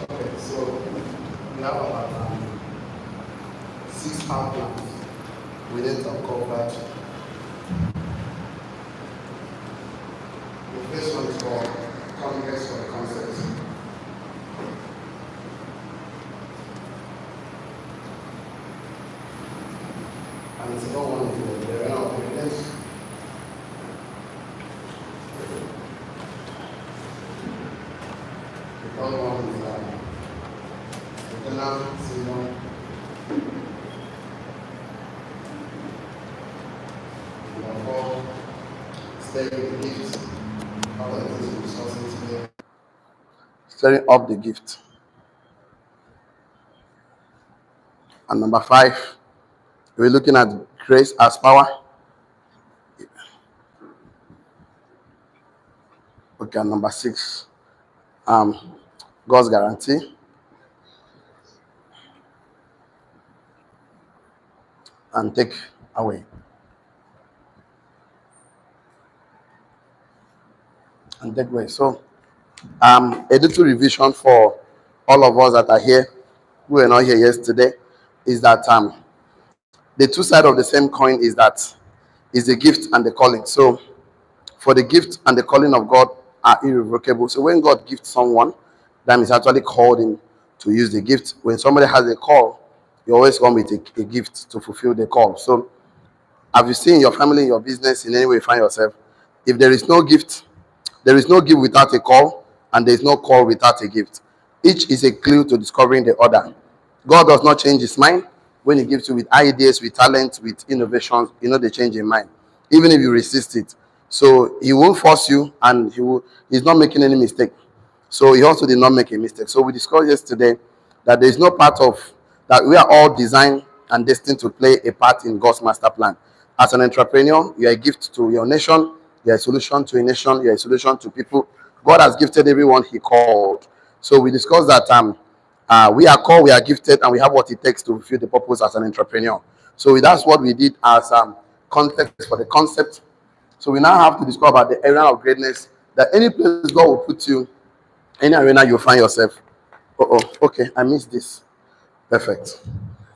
Okay, so we have about 6 outlines we need to cover. The first one is called context for the concept. And it's not one of the realm of evidence. The other one is eternal syndrome. Number 4, stirring the gift. Other things we discussing today. Stirring up the gift. And number 5, we're looking at grace as power. Okay, and number 6, God's guarantee. And take away. And take away. So, a little revision for all of us that are here, who were not here yesterday, is that the two sides of the same coin is the gift and the calling. So, for the gift and the calling of God are irrevocable. So, when God gives someone, that is actually called him to use the gift. When somebody has a call, you always come with a gift to fulfill the call. So, have you seen your family, in your business, in any way you find yourself? If there is no gift, there is no gift without a call, and there is no call without a gift. Each is a clue to discovering the other. God does not change his mind when he gives you with ideas, with talent, with innovations. They change your mind, even if you resist it. So he won't force you, and he's not making any mistake. So he also did not make a mistake. So we discussed yesterday that there is no part of that we are all designed and destined to play a part in God's master plan. As an entrepreneur, you are a gift to your nation, you are a solution to a nation, you are a solution to people. God has gifted everyone he called. So we discussed that we are called, we are gifted, and we have what it takes to fulfill the purpose as an entrepreneur. So that's what we did as context for the concept. So we now have to discover about the area of greatness, that any place God will put you, any arena you'll find yourself. Okay, I missed this. Perfect.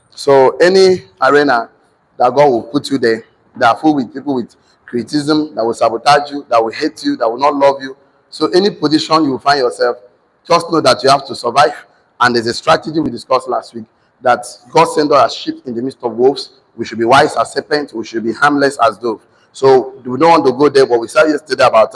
So any arena that God will put you there, that are full with people with criticism, that will sabotage you, that will hate you, that will not love you. So any position you will find yourself, just know that you have to survive. And there's a strategy we discussed last week, that God sent us as sheep in the midst of wolves. We should be wise as serpents. We should be harmless as dove. So we don't want to go there, but we said yesterday about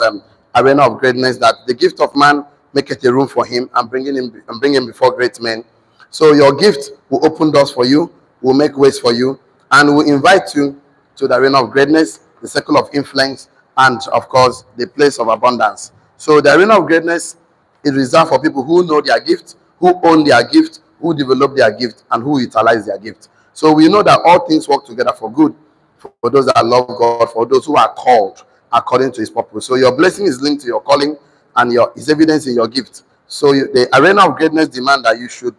arena of greatness, that the gift of man maketh a room for him and bring him before great men. So your gift will open doors for you, will make ways for you, and will invite you to the arena of greatness, the circle of influence, and of course, the place of abundance. So the arena of greatness is reserved for people who know their gift, who own their gift, who develop their gift, and who utilize their gift. So we know that all things work together for good, for those that love God, for those who are called according to his purpose. So your blessing is linked to your calling, and is evidence in your gift. So the arena of greatness demands that you should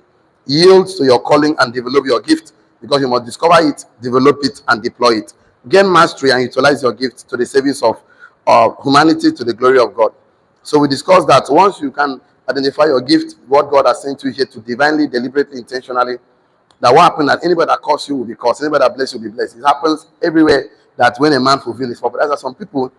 yield to your calling and develop your gift, because you must discover it, develop it, and deploy it. Gain mastery and utilize your gift to the service of humanity, to the glory of God. So we discussed that once you can identify your gift, what God has sent you here to divinely, deliberately, intentionally, that what happens, that anybody that calls you will be cursed, anybody that bless you will be blessed. It happens everywhere, that when a man fulfills his purpose, there are some people,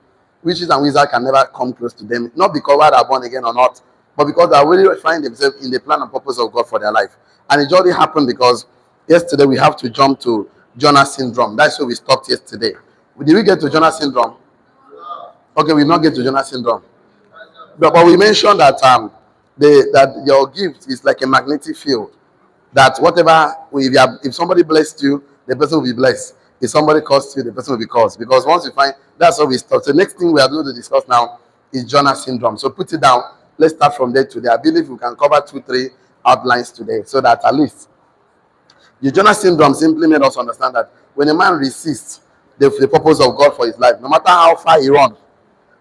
witches and wizards can never come close to them, not because they are born again or not, but because they really find themselves in the plan and purpose of God for their life. And it already happened because yesterday we have to jump to Jonah syndrome. That's where we stopped yesterday. Did we get to Jonah syndrome? Okay, we did not get to Jonah syndrome. But we mentioned that that your gift is like a magnetic field. That whatever, if somebody blessed you, the person will be blessed. If somebody cursed you, the person will be cursed. Because once you find, that's what we start. So the next thing we are going to discuss now is Jonah syndrome. So put it down. Let's start from there today. I believe we can cover 2-3 outlines today, so that at least the Jonah syndrome simply made us understand that when a man resists the purpose of God for his life, no matter how far he runs,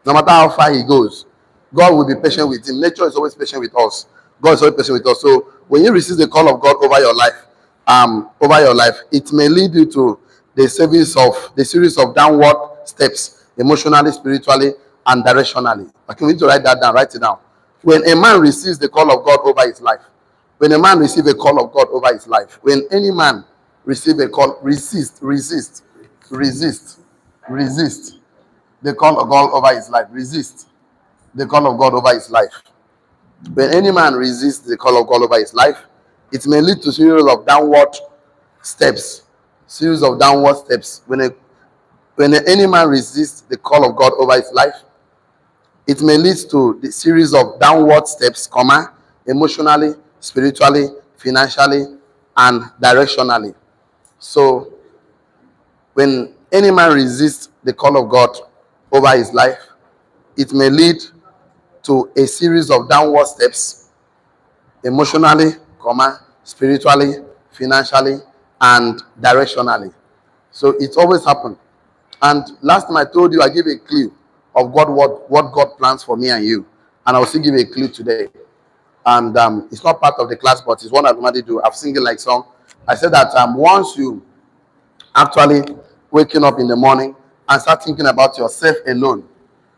no matter how far he goes, God will be patient with him. Nature is always patient with us. God is always patient with us. So when you receive the call of God over your life, it may lead you to the series of downward steps, emotionally, spiritually, and directionally. Okay, we need to write that down. Write it down. When a man receives the call of God over his life, When a man receive a call of God over his life, when any man receive a call, resist the call of God over his life. Resist the call of God over his life. When any man resists the call of God over his life, it may lead to series of downward steps. Series of downward steps. When any man resists the call of God over his life, it may lead to the series of downward steps, emotionally, spiritually, financially, and directionally. So, when any man resists the call of God over his life, it may lead to a series of downward steps, emotionally, spiritually, financially, and directionally. So it's always happened. And last time I told you, I gave a clue of what God plans for me and you. And I'll still give a clue today. And it's not part of the class, but it's one I normally do. I've seen it like some. I said that once you actually waking up in the morning and start thinking about yourself alone,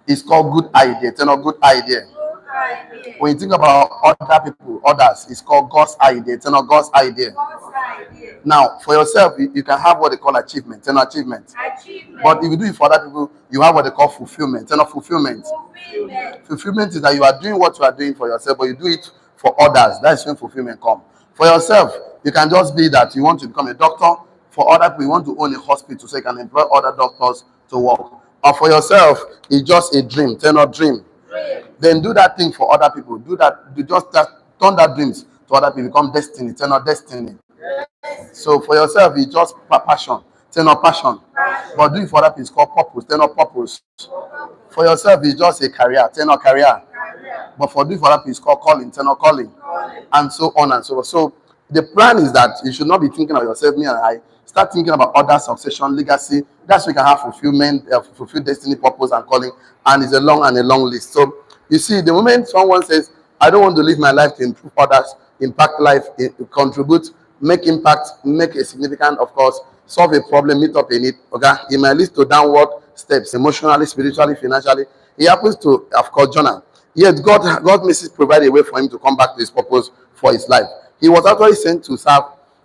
it's called good idea. It's not good idea. When you think about other people, others, it's called God's idea. It's not God's idea. Now, for yourself, you can have what they call achievement. It's an achievement. But if you do it for other people, you have what they call fulfillment. It's not fulfillment. Fulfillment is that you are doing what you are doing for yourself, but you do it for others. That's when fulfillment comes. For yourself, you can just be that you want to become a doctor. For other people, you want to own a hospital so you can employ other doctors to work. Or for yourself, it's just a dream. It's not dream. Then do that thing for other people. Do that. Do just that. Turn that dreams to other people. Become destiny. It's not destiny. So for yourself, it's just passion. It's not passion. But do it for other people. It's called purpose. It's not purpose. For yourself, it's just a career. It's not career. But for do it for other people, it's called calling. It's not calling. And so on and so on. So the plan is that you should not be thinking of yourself, me and I. Start thinking about other succession, legacy. That's where you can have fulfillment, fulfill destiny, purpose, and calling. And it's a long list. So you see, the moment someone says, I don't want to live my life to improve others, impact life, contribute, make impact, make a significant, of course, solve a problem, meet up in it, okay? It might lead to downward steps, emotionally, spiritually, financially. He happens to, of course, Jonah. Yet God misses provide a way for him to come back to his purpose for his life. He was actually sent to serve,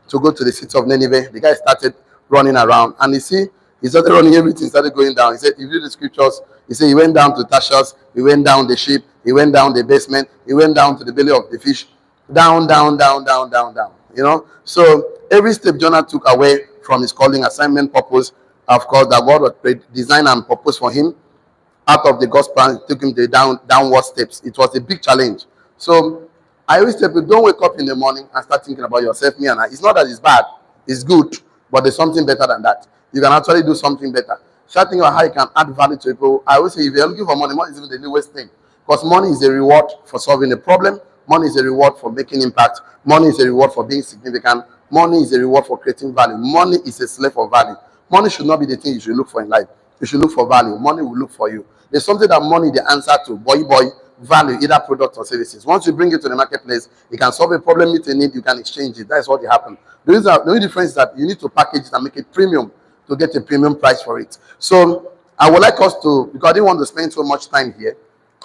to go to the city of Nineveh. The guy started running around, and he started running, everything started going down. He said, if you read the scriptures, he said he went down to Tarshish, he went down the ship, he went down the basement, he went down to the belly of the fish, down. So every step Jonah took away from his calling, assignment, purpose, of course, that God would design and purpose for him, out of the God's plan, took him to downward steps. It was a big challenge. So I always tell people, don't wake up in the morning and start thinking about yourself, me and I. It's not that it's bad, it's good, but there's something better than that. You can actually do something better. Start thinking about how you can add value to people. I always say, if you're looking for money is even the newest thing. Because money is a reward for solving a problem. Money is a reward for making impact. Money is a reward for being significant. Money is a reward for creating value. Money is a slave of value. Money should not be the thing you should look for in life. You should look for value. Money will look for you. There's something that money the answer to. Boy, value, either product or services. Once you bring it to the marketplace, it can solve a problem, meet a need, you can exchange it. That's what will happen. The only difference is that you need to package it and make it premium to get a premium price for it. So I would like us to, because I didn't want to spend so much time here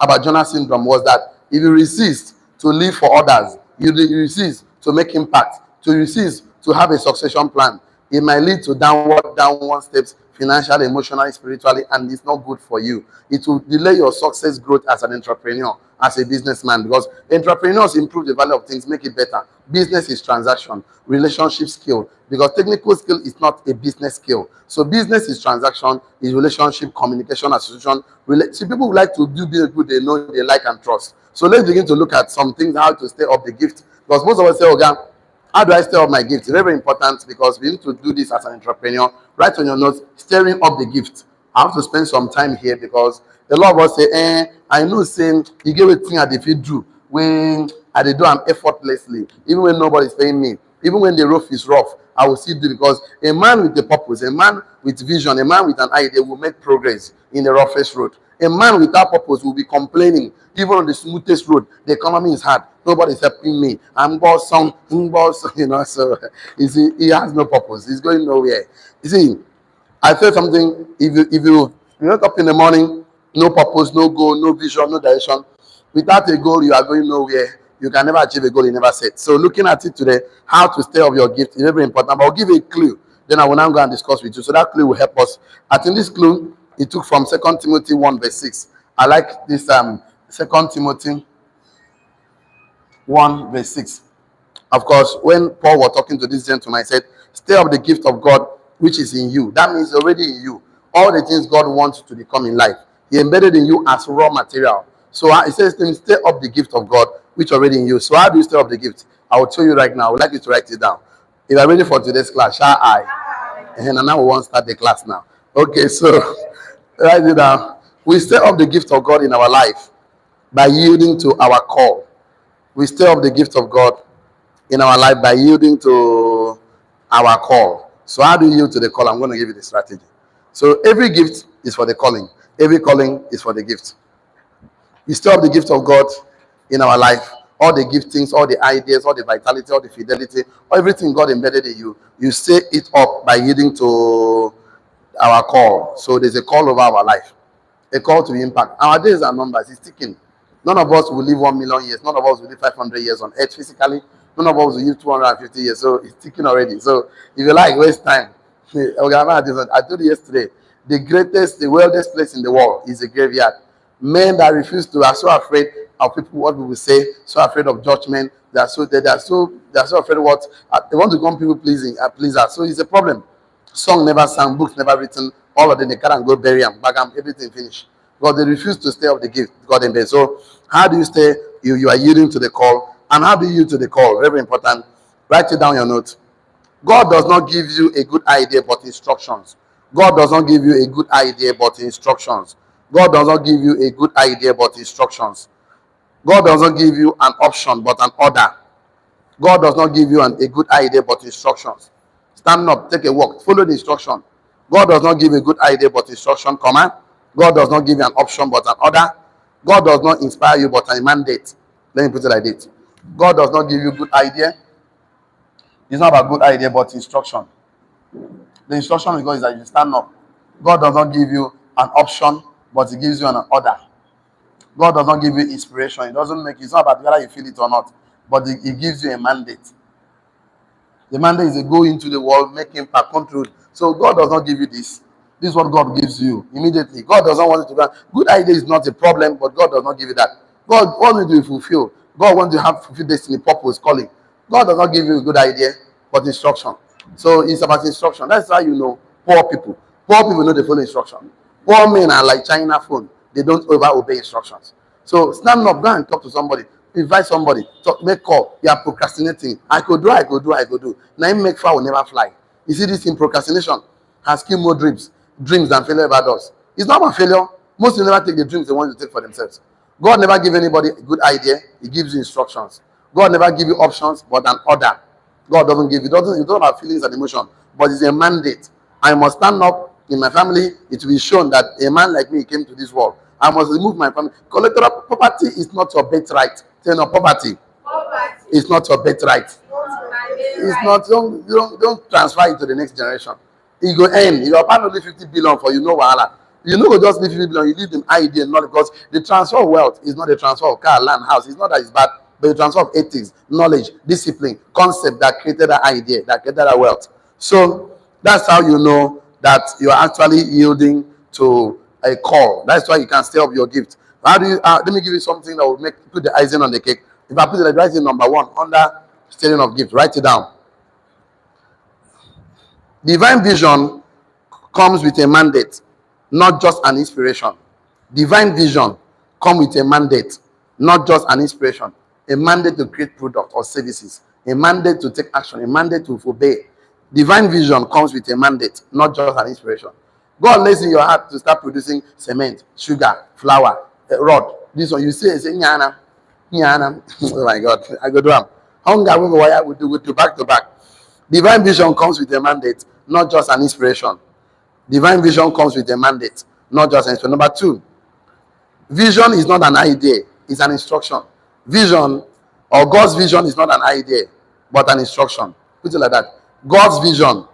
about Jonah syndrome, was that if you resist to live for others, you resist to make impact, to resist to have a succession plan, it might lead to downward steps, financially, emotionally, spiritually, and it's not good for you. It will delay your success growth as an entrepreneur, as a businessman, because entrepreneurs improve the value of things, make it better. Business is transaction, relationship skill, because technical skill is not a business skill. So business is transaction, is relationship, communication, association. See, people would like to do business good, they know, they like and trust. So let's begin to look at some things, how to stay up the gift. Because most of us say, okay, how do I stir up my gift? It's very, very important, because we need to do this as an entrepreneur. Write on your notes, stirring up the gift. I have to spend some time here, because a lot of us say, I know saying you give a thing at the field do when I do I'm effortlessly, even when nobody's paying me, even when the rough is rough, I will still do, because a man with a purpose, a man with vision, a man with an idea will make progress in the roughest road. A man without purpose will be complaining, even on the smoothest road. The economy is hard. Nobody's helping me. I'm boss, so so you see, he has no purpose. He's going nowhere. You see, I feel something. If you wake up in the morning, no purpose, no goal, no vision, no direction. Without a goal, you are going nowhere. you can never achieve a goal you never set. So looking at it today, how to stay up your gift is very important. But I'll give you a clue. Then I will now go and discuss with you. So that clue will help us. I think this clue, it took from 2 Timothy 1 verse 6. I like this 2 Timothy 1 verse 6. Of course, when Paul was talking to this gentleman, he said, "Stay up the gift of God which is in you." That means already in you. All the things God wants to become in life, He embedded in you as raw material. So he says, "Stay up the gift of God which already in you." So how do you stay up the gift? I will tell you right now. I would like you to write it down. If you are ready for today's class, shall I? And now we want to start the class now. Okay, so write it down. We stay up the gift of God in our life by yielding to our call. We stay up the gift of God in our life by yielding to our call. So how do you yield to the call? I'm going to give you the strategy. So every gift is for the calling. Every calling is for the gift. We stir up the gift of God in our life. All the giftings, all the ideas, all the vitality, all the fidelity, everything God embedded in you, you set it up by yielding to our call. So there's a call over our life, a call to impact. Our days are numbers. It's ticking. None of us will live 1 million years. None of us will live 500 years on earth physically. None of us will live 250 years. So it's ticking already. So if you like, waste time. Okay, I told you yesterday, the wealthiest place in the world is a graveyard. Men that refuse to are so afraid of people, what people say, so afraid of judgment. They are so afraid of what they want to become people pleasers. So it's a problem. Song never sung, books never written. All of them they can't go bury them, bag them, everything finished. But they refuse to stay up the gift God in bed. So how do you stay? You are yielding to the call. And how do you yield to the call? Very important. Write it down your notes. God does not give you a good idea but instructions. God does not give you a good idea but instructions. God does not give you a good idea but instructions. God does not give you an option but an order. God does not give you a good idea but instructions. Stand up, take a walk, follow the instruction. God does not give a good idea but instruction, command. God does not give you an option but an order. God does not inspire you but a mandate. Let me put it like this. God does not give you a good idea. It's not about good idea but instruction. The instruction of God is that you stand up. God does not give you an option but He gives you an order. God does not give you inspiration. It doesn't make it's not about whether you feel it or not, but He gives you a mandate. The mandate is to go into the world, make impact, control. So God does not give you this. This is what God gives you immediately. God does not want you to go. Good idea is not a problem, but God does not give you that. God wants you to fulfill. God wants you to have fulfill destiny, purpose, calling. God does not give you a good idea, but instruction. So it's about instruction. That's how you know poor people. Poor people know they follow instruction. Poor men are like China phone. They don't obey instructions. So stand up, go and talk to somebody. Invite somebody. Talk, make call. You are procrastinating. I could do. Now you make fire will never fly. You see this in procrastination has killed more dreams than failure ever does. It's not about failure. Most people never take the dreams they want to take for themselves. God never give anybody a good idea. He gives you instructions. God never give you options, but an order. God doesn't give you. It's not about feelings and emotion, but it's a mandate. I must stand up in my family. It will be shown that a man like me came to this world. I must remove my family. Collectoral property is not your birthright. Say no, poverty. It's not your birthright. It's not. Don't transfer it to the next generation. It go end. Your partner only 50 billion for you, no wahala. You know, just leave 50 billion. You leave them idea, not because the transfer of wealth is not the transfer of car, land, house. It's not that it's bad, but the transfer of ethics, knowledge, discipline, concept that created that idea, that created that wealth. So that's how you know that you are actually yielding to a call. That's why you can stay up your gift. How do you? Let me give you something that will put the icing on the cake. If I put it like writing number 1 under stealing of gift, write it down. Divine vision comes with a mandate, not just an inspiration. Divine vision comes with a mandate, not just an inspiration. A mandate to create product or services, a mandate to take action, a mandate to obey. Divine vision comes with a mandate, not just an inspiration. God lays in your heart to start producing cement, sugar, flour, rod. This one you say, nyana. Oh my God, I go do them. Hunger we go wire we do back to back. Divine vision comes with a mandate, not just an inspiration. Divine vision comes with a mandate, not just an inspiration. Number 2, vision is not an idea, it's an instruction. Vision or God's vision is not an idea, but an instruction. Put it like that. God's vision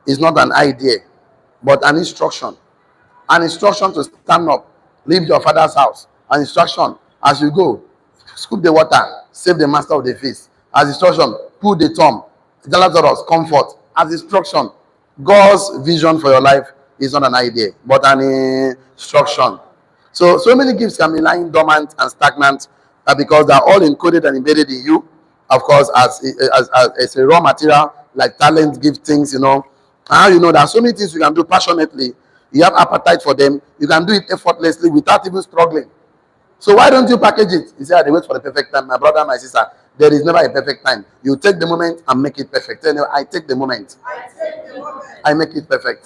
is not an idea, but an instruction. An instruction to stand up, leave your father's house. An instruction as you go, Scoop the water, save the master of the feast. As instruction, pull the thumb, Lazarus, comfort. As instruction, God's vision for your life is not an idea, but an instruction. So many gifts can be lying dormant and stagnant because they're all encoded and embedded in you. Of course, as a raw material, like talent, giftings, And how there are so many things you can do passionately. You have appetite for them. You can do it effortlessly without even struggling. So why don't you package it? You say, I wait for the perfect time. My brother, my sister, there is never a perfect time. You take the moment and make it perfect. I take the moment. I make it perfect.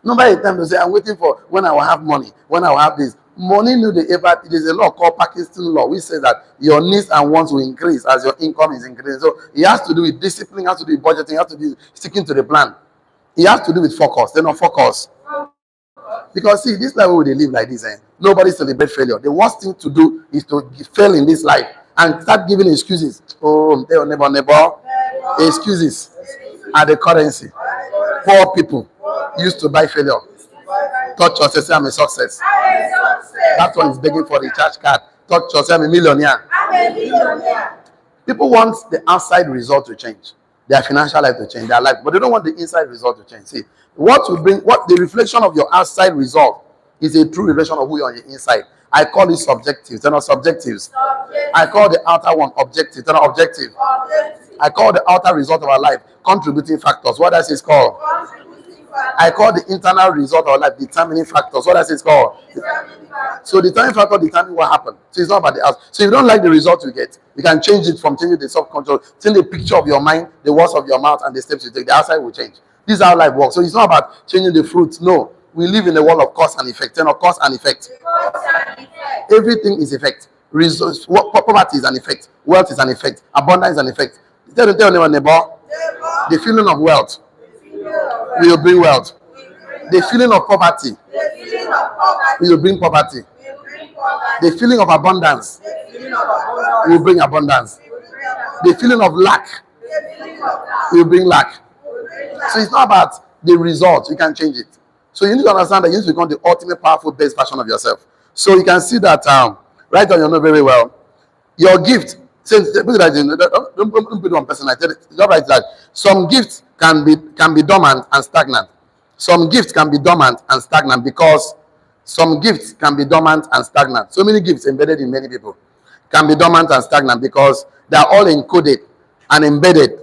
Nobody time to say, I'm waiting for when I will have money, when I will have this. Money there's a law called Pakistan law, which says that your needs and wants will increase as your income is increasing. So it has to do with discipline, it has to do with budgeting, it has to do with sticking to the plan. It has to do with focus. They're not focus. Because see, this life where they live like this, nobody celebrates failure. The worst thing to do is to fail in this life and start giving excuses. Oh, neighbor. Excuses are the currency. Poor people used to buy failure. Touch yourself, say I'm a success. That one is begging for the recharge card. Touch yourself, I'm a millionaire. People want the outside result to change, their financial life to change, their life, but they don't want the inside result to change. See, what the reflection of your outside result is a true reflection of who you are on your inside. I call it subjectives, they're not subjectives. I call the outer one objective, they're not objective. I call the outer result of our life contributing factors. What does it called? I call the internal result of our life determining factors. What does it called? So the determining factor determines what happened. So it's not about the outside. So if you don't like the result you get, you can change it from changing the subconscious, change the picture of your mind, the words of your mouth, and the steps you take. The outside will change. This is how life works. So it's not about changing the fruits. No. We live in a world of cause and effect. Cause and effect. Everything is effect. Resource, poverty is an effect. Wealth is an effect. Abundance is an effect. Tell your neighbor, the feeling of wealth will bring wealth. The feeling of poverty will bring poverty. The feeling of abundance will bring abundance. The feeling of lack will bring lack. So it's not about the result. You can change it. So you need to understand that you need to become the ultimate powerful best version of yourself. So you can see that right on, you know very well. Your gift, since don't put it on person. I tell it, just write that some gifts can be dormant and stagnant. Some gifts can be dormant and stagnant because some gifts can be dormant and stagnant. So many gifts embedded in many people can be dormant and stagnant because they are all encoded and embedded.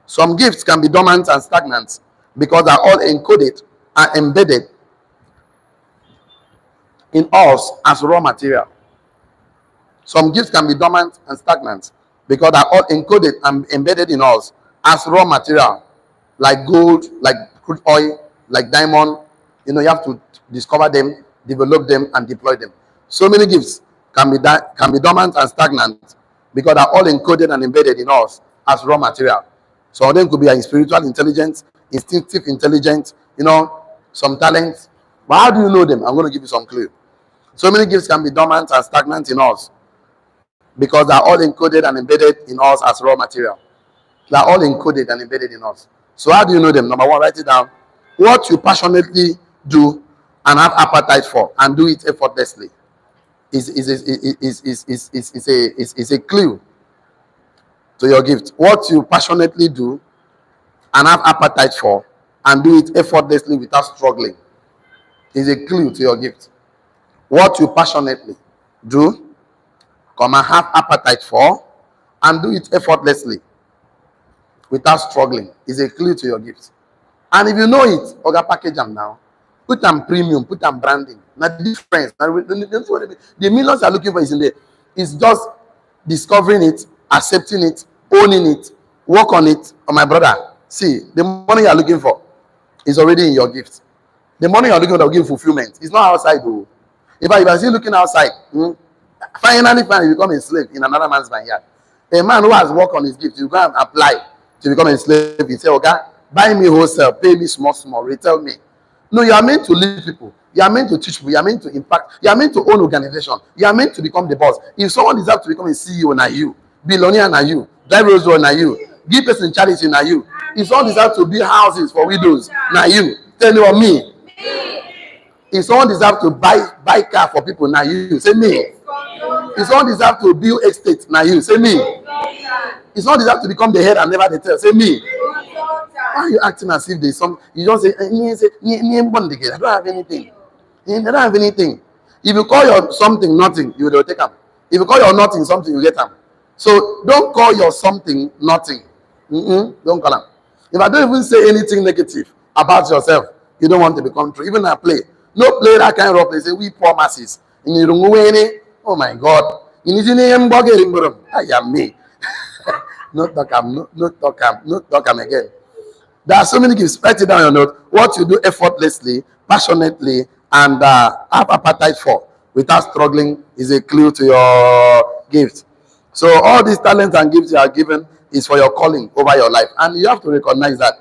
Some gifts can be dormant and stagnant because they are all encoded and embedded in us as raw material. Some gifts can be dormant and stagnant because they are all encoded and embedded in us as raw material, like gold, like crude oil, like diamond. You have to discover them, develop them, and deploy them. So many gifts can be dormant and stagnant because they are all encoded and embedded in us as raw material. Some of them could be in spiritual intelligence, instinctive intelligence, some talents. But how do you know them? I'm going to give you some clue. So many gifts can be dormant and stagnant in us because they are all encoded and embedded in us as raw material. They are all encoded and embedded in us. So how do you know them? Number one, write it down. What you passionately do and have appetite for and do it effortlessly is a clue to your gift. What you passionately do and have appetite for and do it effortlessly without struggling is a clue to your gift. What you passionately do, and have appetite for, and do it effortlessly without struggling is a clue to your gift. And if you know it, okay, package them now. Put them premium, put them branding. Now the difference, the millions are looking for is in there. It's just discovering it, accepting it, owning it, work on it. Oh, my brother, see, the money you're looking for is already in your gift. The money you're looking for will give fulfillment. It's not outside though. If I see looking outside, finally you become a slave in another man's vineyard. A man who has worked on his gift, you go and apply to become a slave. You say, okay, buy me wholesale, pay me small, retail me. No, you are meant to lead people. You are meant to teach people. You are meant to impact. You are meant to own organization. You are meant to become the boss. If someone deserves to become a CEO, now you. Billionaire, now you. Drive Rolls Royce, now you. Give person charity, now you. If someone deserves to build houses for widows, now you. Tell you me. If someone deserves to buy car for people, now you say me. If someone deserves to build estate, now you say me. If someone deserves to become the head and never the tail, say me. Why are you acting as if there's some? You don't say, I don't have anything. I don't have anything. If you call your something nothing, you will take them. If you call your nothing something, you get them. So don't call your something nothing. Don't call them. If I don't even say anything negative about yourself, you don't want to become true. Even I play. No play that kind of play. Say we poor masses. Oh my God. I am me. Not talk again. There are so many gifts. Write it down on your note. What you do effortlessly, passionately, and have appetite for without struggling is a clue to your gift. So all these talents and gifts you are given is for your calling over your life, and you have to recognize that.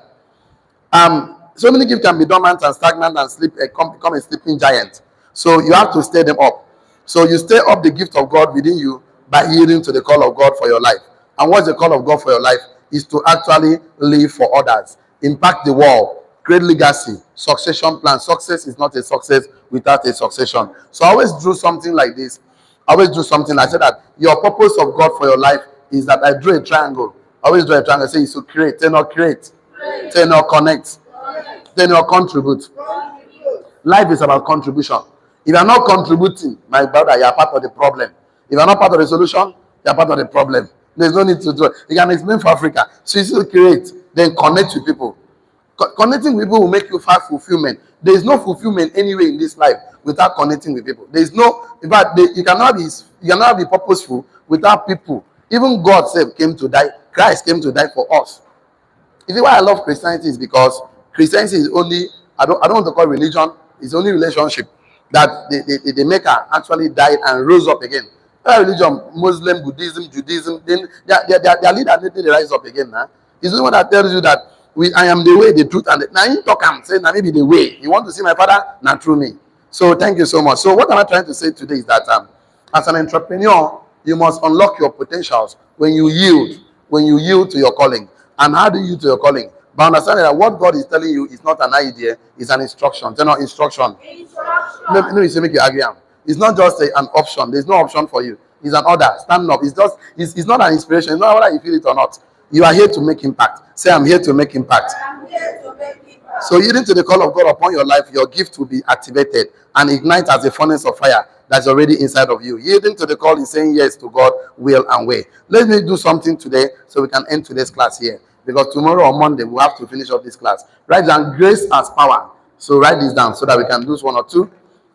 So many gifts can be dormant and stagnant and become a sleeping giant. So you have to stir them up. So you stir up the gift of God within you by yielding to the call of God for your life. And what's the call of God for your life? Is to actually live for others, impact the world, create legacy, succession plan. Success is not a success without a succession. So I always do something like this. I always do something. I said that your purpose of God for your life is that I drew a triangle. I always draw a triangle. I say it's to create, then not create, then not connect, then not contribute. Life is about contribution. If you are not contributing, my brother, you are part of the problem. If you are not part of the solution, you are part of the problem. There's no need to do it. You can explain for Africa. So you still create, then connect with people. Connecting with people will make you find fulfillment. There is no fulfillment anywhere in this life without connecting with people. There is no, in fact, you cannot be purposeful without people. Even God said came to die. Christ came to die for us. You see why I love Christianity is because Christianity is only, I don't want to call it religion, it's only relationship that the maker actually died and rose up again. Religion, Muslim, Buddhism, Judaism, then their leader didn't rise up again. Nah? It's the one that tells you that I am the way, the truth, and now you talk and say, now maybe the way. You want to see my father? Not through me. So thank you so much. So what am I trying to say today is that as an entrepreneur, you must unlock your potentials when you yield to your calling. And how do you yield to your calling? By understanding that what God is telling you is not an idea, it's an instruction. It's not instruction. No, you say make you agree. It's not just an option. There's no option for you. It's an order. Stand up. It's not an inspiration. It's not whether you feel it or not. You are here to make impact. Say, I'm here to make impact. So yielding to the call of God upon your life, your gift will be activated and ignite as a furnace of fire that's already inside of you. Yielding to the call is saying yes to God, will and way. Let me do something today so we can end today's class here. Because tomorrow or Monday, we'll have to finish up this class. Write down grace as power. So write this down so that we can do one or two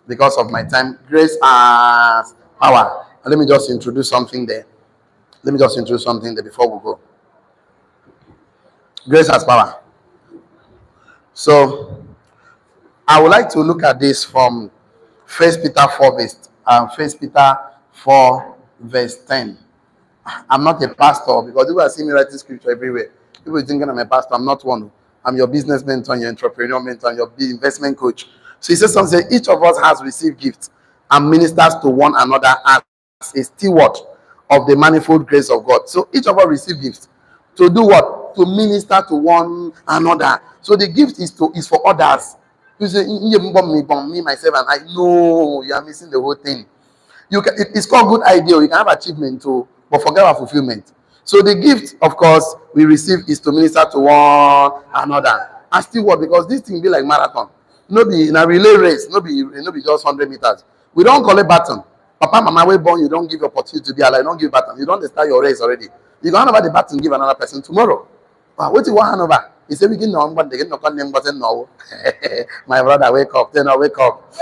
because of my time. Grace as power. And let me just introduce something there. Before we go. Grace as power. So I would like to look at this from 1 Peter 4 verse 10. I'm not a pastor because people are seeing me writing scripture everywhere. People are thinking I'm a pastor. I'm not one. I'm your business mentor, your entrepreneur mentor, your investment coach. So he says something, each of us has received gifts and ministers to one another as a steward of the manifold grace of God. So each of us receive gifts. To do what? To minister to one another. So the gift is for others. You say, me, myself, and I. No, you are missing the whole thing. It's called good idea. You can have achievement too, but forget about fulfillment. So the gift, of course, we receive is to minister to one another. And still what? Because this thing be like marathon. No be in a relay race. No be just 100 meters. We don't call it baton. Papa, mama, we born. You don't give opportunity to be alive. You don't give baton. You don't start your race already. You can hand over the baton, give another person tomorrow. Wow, what do you want hand over? He said, we get no one, they get no name, but no. My brother, wake up. Then I wake up.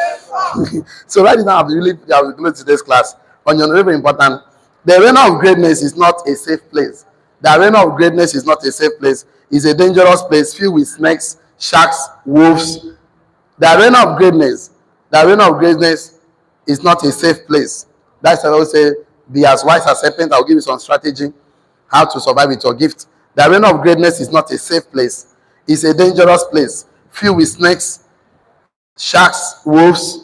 So right now, I will go to this class. On your very important. The arena of greatness is not a safe place. The arena of greatness is not a safe place. It's a dangerous place filled with snakes, sharks, wolves. The arena of greatness is not a safe place. That's why I always say, be as wise as serpent. I'll give you some strategy how to survive with your gift. The arena of greatness is not a safe place. It's a dangerous place filled with snakes, sharks, wolves.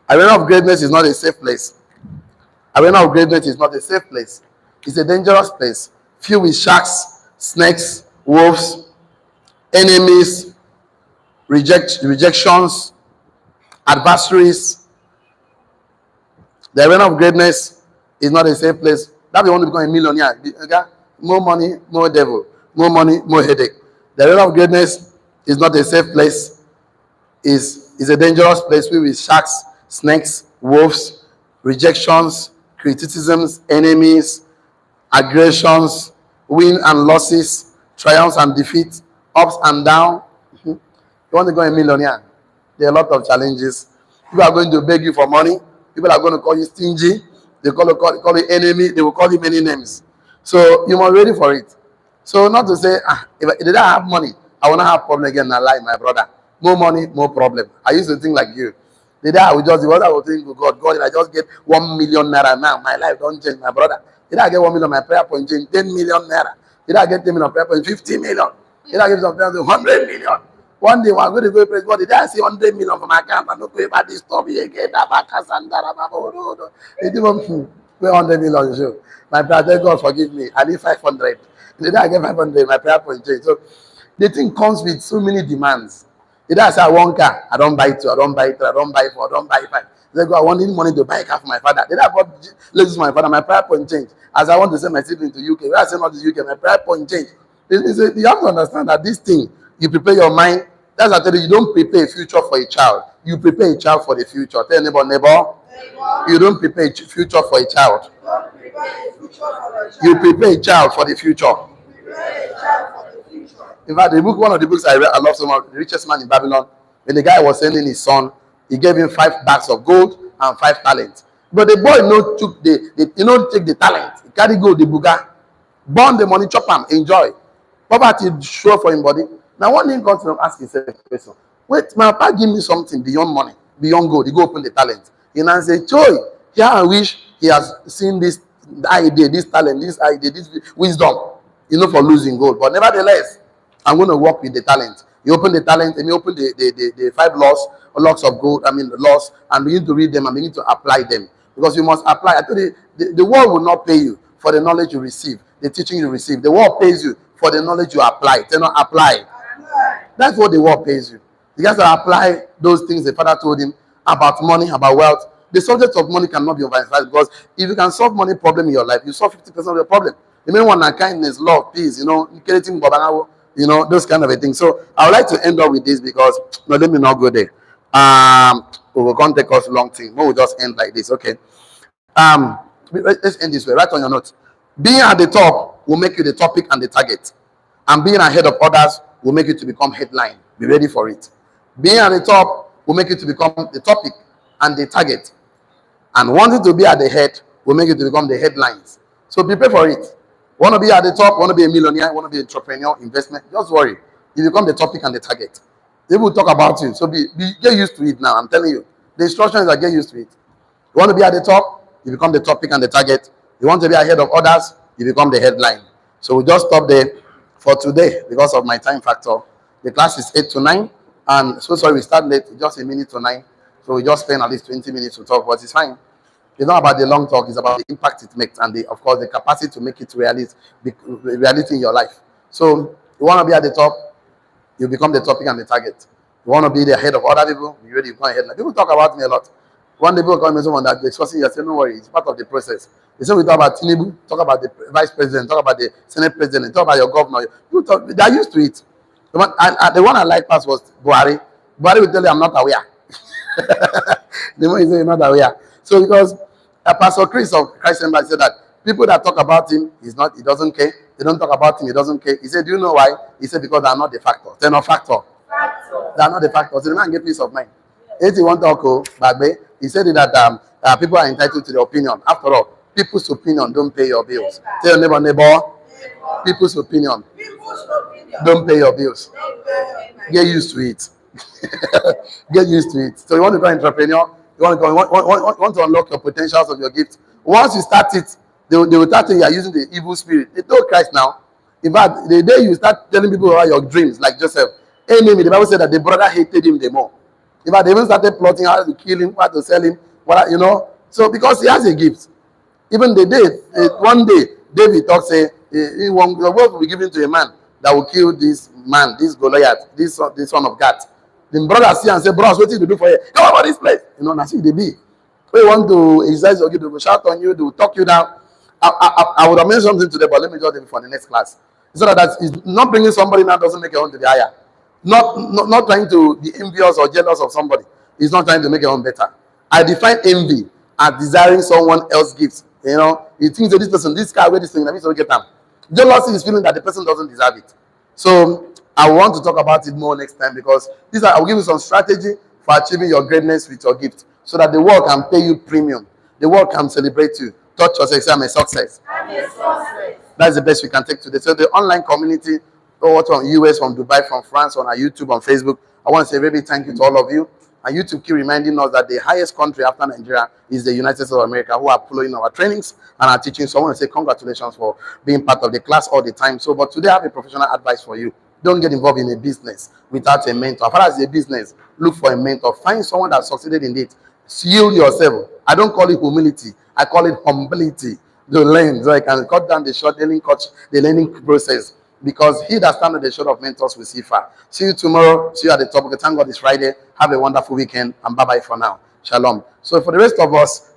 Arena of greatness is not a safe place. Arena of greatness is not a safe place. It's a dangerous place filled with sharks, snakes, wolves. enemies, rejections, adversaries. The arena of greatness is not a safe place. That we want to become a millionaire. Okay? More money, more devil. More money, more headache. The arena of greatness is not a safe place. Is a dangerous place with sharks, snakes, wolves, rejections, criticisms, enemies, aggressions, wins and losses, triumphs and defeats, ups and downs. You want to become a millionaire? There are a lot of challenges. People are going to beg you for money. People are going to call you stingy. They call you enemy. They will call you many names. So you must be ready for it. So not to say, if I did I have money, I will not have problem again in life, my brother. More money, more problem. I used to think like you. The day I would just, what I would think, God, if I just get 1 million naira now, my life don't change, my brother. Did I get 1 million, my prayer point change 10 million naira? Did I get 10 million prayer point 50 million? Did I get some prayer point 100 million? One day, we're going to go praise God. Did I see 100 million from my account? I'm not going to this stop again. It even pay 100 million. Sure. My brother, God forgive me. I need 500. Did I get 500? My prayer point change. So the thing comes with so many demands. Did I say I want car? I don't buy two. I don't buy three. I don't buy four. I don't buy five. They go, I want money to buy a car for my father. Did I bought ladies for my father? My prayer point change. As I want to send my sibling to UK, when I send out to UK, my prayer point change. You have to understand that this thing, you prepare your mind. That's I tell you, you don't prepare a future for a child. You prepare a child for the future. Tell neighbor. You don't prepare a future for a child. You prepare a child for the future. In fact, one of the books I read, I love so much, The Richest Man in Babylon. When the guy was sending his son, he gave him 5 bags of gold and 5 talents. But the boy took take the talent. He carry gold, the buga, burn the money, chop him, enjoy. Poverty show for him body. Now one thing comes to him, ask himself a question. Wait, my papa give me something beyond money, beyond gold. He go open the talent. He now say, Joy, here I wish he has seen this idea, this talent, this idea, this wisdom, for losing gold. But nevertheless, I'm going to work with the talent. You open the talent and you open the 5 locks of gold, the laws, and begin to read them and begin to apply them. Because you must apply. I told you, the world will not pay you for the knowledge you receive, the teaching you receive. The world pays you for the knowledge you apply. They not apply. That's what the world pays you. You have to apply those things the father told him about money, about wealth. The subject of money cannot be overemphasized, because if you can solve money problem in your life, you solve 50% of your problem. The main one are kindness, love, peace, those kind of a thing. So I would like to end up with this, because let me not go there. We will can't take us long thing. We'll just end like this. Okay. Let's end this way. Write on your notes. Being at the top will make you the topic and the target. And being ahead of others will make you to become headline. Be ready for it. Being at the top will make you to become the topic and the target. And wanting to be at the head will make you to become the headlines. So prepare for it. Want to be at the top, want to be a millionaire, want to be an entrepreneur, investment, just worry. You become the topic and the target. They will talk about you. So get used to it now. I'm telling you. The instructions are get used to it. You want to be at the top, you become the topic and the target. You want to be ahead of others, you become the headline. So we just stop there for today because of my time factor. The class is 8 to 9. And so sorry, we start late, just a minute to 9. So we just spend at least 20 minutes to talk, but it's fine. It's not about the long talk, it's about the impact it makes and, of course, the capacity to make it reality in your life. So you want to be at the top, you become the topic and the target. You want to be the head of other people, you really become a headline. People talk about me a lot. One day people call me someone that they're discussing, you say, no worry, it's part of the process. They say we talk about Tinubu, talk about the vice president, talk about the Senate president, talk about your governor. They're used to it. The one I like past was Buhari. Buhari will tell you, I'm not aware. The more he say, you're not aware. So because Pastor Chris of Christ Embassy said that people that talk about him, he doesn't care. They don't talk about him, he doesn't care. He said, do you know why? He said, because they are not the factor. They're not factor. They are not the factor. So the man get peace of mind. 81 Toko, Bagbe, he said that people are entitled to their opinion. After all, people's opinion don't pay your bills. Tell your neighbor, people's opinion don't pay your bills. Get used to it. Get used to it. So you want to become an entrepreneur, you want to unlock your potentials of your gift. Once you start it, they will start saying you are using the evil spirit. They told Christ now. In fact, the day you start telling people about your dreams, like Joseph, enemy, the Bible said that the brother hated him the more. In fact, they even started plotting how to kill him, how to sell him, So because he has a gift. Even one day, David talks, say, the word will be given to a man that will kill this man, this Goliath, this son of God. The brother see and say, bros, what did you do for you? Come over this place. You know, that's it they be. We want to exercise, okay, they will shout on you, they will talk you down. I would have mentioned something today, but let me just do it for the next class. So that is not bringing somebody now doesn't make your own to be higher. Not trying to be envious or jealous of somebody. It's not trying to make your own better. I define envy as desiring someone else's gifts. You know, you think that this person, this guy, where this thing, let me so get them. Jealousy is feeling that the person doesn't deserve it. So I want to talk about it more next time because I'll give you some strategy for achieving your greatness with your gift so that the world can pay you premium. The world can celebrate you. Touch yourself, say, I'm a success. I'm a success. That's the best we can take today. So the online community, from US, from Dubai, from France, on our YouTube, on Facebook, I want to say a very big thank you to all of you. And YouTube keep reminding us that the highest country after Nigeria is the United States of America, who are following our trainings and our teaching. So I want to say congratulations for being part of the class all the time. So, but today I have a professional advice for you. Don't get involved in a business without a mentor. As far as a business, look for a mentor. Find someone that succeeded in it. Yield yourself. I don't call it humility. I call it humility. To learn, so I can cut down the learning process. Because he that stands at the shoulder of mentors will see far. See you tomorrow. See you at the top. Okay, thank God it's Friday. Have a wonderful weekend. And bye-bye for now. Shalom. So for the rest of us,